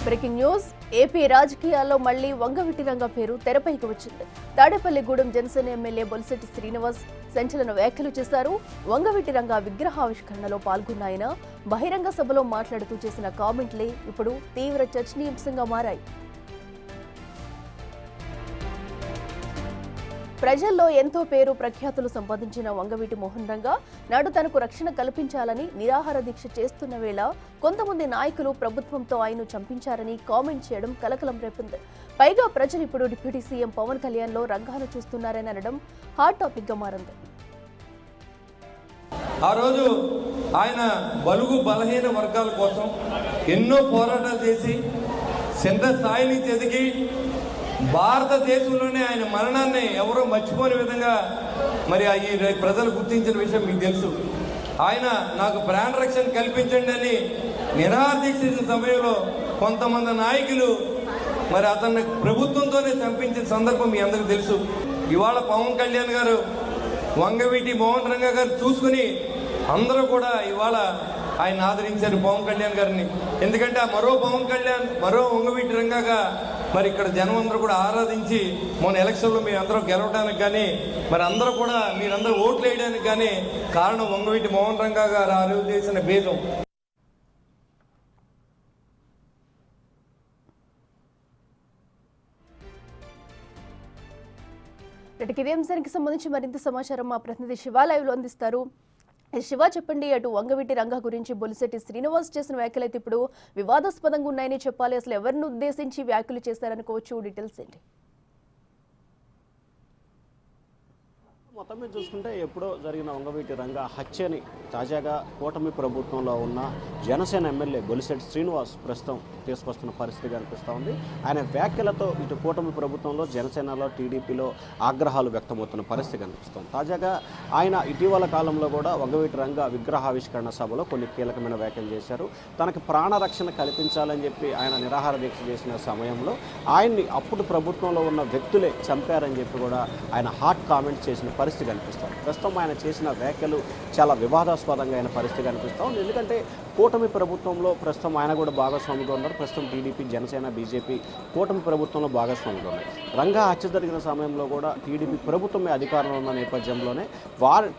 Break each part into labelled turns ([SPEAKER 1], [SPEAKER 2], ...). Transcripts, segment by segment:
[SPEAKER 1] Breaking news AP రాజకీయాల్లో మళ్లీ వంగవీటి రంగ పేరు తెరపైకి వచ్చింది. తాడేపల్లిగూడెం జనసేన ఎమ్మెల్యే బొలిశెట్టి శ్రీనివాస్ సంచలన వ్యాఖ్యలు చేశారు. వంగవీటి రంగ విగ్రహావిష్కరణలో పాల్గొన్న ఆయన బహిరంగ సభలో మాట్లాడుతూ చేసిన కామెంట్లే ఇప్పుడు తీవ్ర చర్చనీయాంశంగా మారాయి. ప్రజల్లో ఎంతో పేరు ప్రఖ్యాతులు సంపాదించిన వంగవీటి మోహన్ రంగ నాడు తనకు రక్షణ కల్పించాలని నిరాహార దీక్ష చేస్తున్న వేళ కొంతమంది నాయకులు ప్రభుత్వంతో ఆయన్ను చంపించారని కామెంట్ చేయడం కలకలం రేపింది. పైగా ప్రజలు ఇప్పుడు డిప్యూటీ సీఎం పవన్ కళ్యాణ్ లో రంగాను చూస్తున్నారని అనడం హాట్ టాపిక్ గా మారింది.
[SPEAKER 2] ఆ రోజు ఆయన బలుగు బలహీన వర్గాల కోసం ఎన్నో పోరాటాలు చేసి చిన్న స్థాయి నుంచి ఎదిగి భారతదేశంలోనే ఆయన మరణాన్ని ఎవరో మర్చిపోని విధంగా మరి ఈ ప్రజలు గుర్తించిన విషయం మీకు తెలుసు. ఆయన నాకు ప్రాణ రక్షణ కల్పించండి అని నిరాహార దీక్ష చేసిన సమయంలో కొంతమంది నాయకులు మరి అతన్ని ప్రభుత్వంతోనే చంపించిన సందర్భం మీ అందరికీ తెలుసు. ఇవాళ పవన్ కళ్యాణ్ గారు వంగవీటి మోహన్ రంగ గారు చూసుకుని అందరూ కూడా ఇవాళ ఆయన ఆదరించారు పవన్ కళ్యాణ్ గారిని. ఎందుకంటే ఆ మరో పవన్ కళ్యాణ్ మరో వంగవీటి రంగగా మరి ఇక్కడ జనం అందరూ కూడా ఆరాధించి మొన్న ఎలక్షన్లో మీ అందరూ గెలవడానికి కానీ మరి అందరూ కూడా మీరందరూ ఓట్లు వేయడానికి కానీ కారణం వంగవీటి మోహన్ రంగ గారు ఆ రోజు చేసిన భేదం.
[SPEAKER 1] ఇదే అంశానికి సంబంధించి మరింత సమాచారం మా ప్రతినిధి శివ లైవ్ లో అందిస్తారు. శివ, చెప్పండి. అటు వంగవీటి రంగ గురించి బొలిశెట్టి శ్రీనివాస్ చేసిన వ్యాఖ్యలు అయితే ఇప్పుడు వివాదాస్పదంగా ఉన్నాయని చెప్పాలి. అసలు ఎవరిని ఉద్దేశించి వ్యాఖ్యలు చేశారనుకోవచ్చు, డీటెయిల్స్ ఏంటి?
[SPEAKER 3] మొత్తం మీద చూసుకుంటే ఎప్పుడో జరిగిన వంగవీటి రంగ హత్యని తాజాగా కూటమి ప్రభుత్వంలో ఉన్న జనసేన ఎమ్మెల్యే బొలిశెట్టి శ్రీనివాస్ ప్రస్తుతం తీసుకొస్తున్న పరిస్థితి కనిపిస్తూ ఉంది. ఆయన వ్యాఖ్యలతో ఇటు కూటమి ప్రభుత్వంలో జనసేనలో టీడీపీలో ఆగ్రహాలు వ్యక్తమవుతున్న పరిస్థితి కనిపిస్తుంది. తాజాగా ఆయన ఇటీవల కాలంలో కూడా వంగవీటి రంగ విగ్రహావిష్కరణ సభలో కొన్ని కీలకమైన వ్యాఖ్యలు చేశారు. తనకి ప్రాణరక్షణ కల్పించాలని చెప్పి ఆయన నిరాహార దీక్ష చేసిన సమయంలో ఆయన్ని అప్పుడు ప్రభుత్వంలో ఉన్న వ్యక్తులే చంపారని చెప్పి కూడా ఆయన హాట్ కామెంట్ చేసిన పరిస్థితి కనిపిస్తుంది. ప్రస్తుతం ఆయన చేసిన వ్యాఖ్యలు చాలా వివాదాస్పదంగా అయిన పరిస్థితి కనిపిస్తుంది. ఎందుకంటే కూటమి ప్రభుత్వంలో ప్రస్తుతం ఆయన కూడా భాగస్వామిగా ఉన్నారు. ప్రస్తుతం టీడీపీ, జనసేన, బీజేపీ కూటమి ప్రభుత్వంలో భాగస్వామిగా ఉన్నారు. రంగా హత్య జరిగిన సమయంలో కూడా టీడీపీ ప్రభుత్వమే అధికారంలో ఉన్న నేపథ్యంలోనే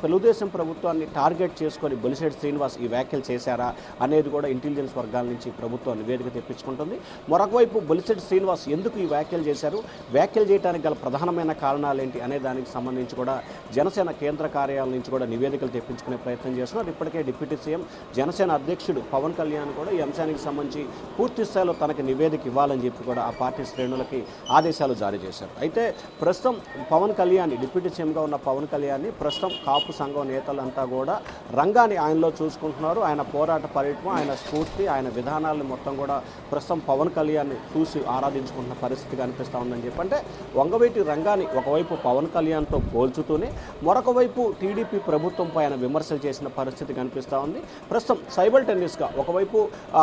[SPEAKER 3] తెలుగుదేశం ప్రభుత్వాన్ని టార్గెట్ చేసుకొని బొలిశెట్టి శ్రీనివాస్ ఈ వ్యాఖ్యలు చేశారా అనేది కూడా ఇంటెలిజెన్స్ వర్గాల నుంచి ప్రభుత్వం నివేదిక తెప్పించుకుంటుంది. మరొక వైపు బొలిశెట్టి శ్రీనివాస్ ఎందుకు ఈ వ్యాఖ్యలు చేశారు, వ్యాఖ్యలు చేయడానికి గల ప్రధానమైన కారణాలు ఏంటి అనే దానికి సంబంధించి కూడా జనసేన కేంద్ర కార్యాలయం నుంచి కూడా నివేదికలు తెప్పించుకునే ప్రయత్నం చేస్తున్నారు. ఇప్పటికే డిప్యూటీ సీఎం జనసేన అధ్యక్షుడు పవన్ కళ్యాణ్ కూడా ఈ అంశానికి సంబంధించి పూర్తి స్థాయిలో తనకి నివేదిక ఇవ్వాలని చెప్పి కూడా ఆ పార్టీ శ్రేణులకి ఆదేశాలు జారీ చేశారు. అయితే ప్రస్తుతం పవన్ కళ్యాణ్ డిప్యూటీ సీఎంగా ఉన్న పవన్ కళ్యాణ్ ప్రస్తుతం కాపు సంఘం నేతలంతా కూడా రంగాన్ని ఆయనలో చూసుకుంటున్నారు. ఆయన పోరాట పరిణామం, ఆయన స్ఫూర్తి, ఆయన విధానాలను మొత్తం కూడా ప్రస్తుతం పవన్ కళ్యాణ్ చూసి ఆరాధించుకుంటున్న పరిస్థితి కనిపిస్తూ ఉందని చెప్పి అంటే వంగవీటి రంగాన్ని ఒకవైపు పవన్ కళ్యాణ్తో పోల్చుతూనే మరొక వైపు టీడీపీ ప్రభుత్వంపై ఆయన విమర్శలు చేసిన పరిస్థితి కనిపిస్తూ ఉంది. ప్రస్తుతం సైబల్టేనియస్గా ఒకవైపు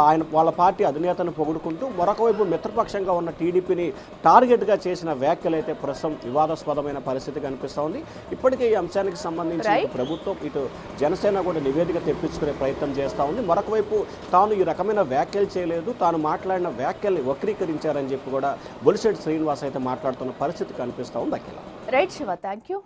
[SPEAKER 3] ఆయన వాళ్ళ పార్టీ అధినేతను పొగుడుకుంటూ మరొక వైపు మిత్రపక్షంగా ఉన్న టీడీపీని టార్గెట్గా చేసిన వ్యాఖ్యలు అయితే ప్రస్తుతం వివాదాస్పదమైన పరిస్థితి కనిపిస్తూ ఉంది. ఇప్పటికే ఈ అంశానికి సంబంధించి ప్రభుత్వం ఇటు జనసేన కూడా నివేదిక తెప్పించుకునే ప్రయత్నం చేస్తూ ఉంది. మరొక వైపు తాను ఈ రకమైన వ్యాఖ్యలు చేయలేదు, తాను మాట్లాడిన వ్యాఖ్యల్ని వక్రీకరించారని చెప్పి కూడా బొలిశెట్టి శ్రీనివాస్ అయితే మాట్లాడుతున్న పరిస్థితి కనిపిస్తూ ఉంది. Akhila.
[SPEAKER 1] Right Shiva, thank you.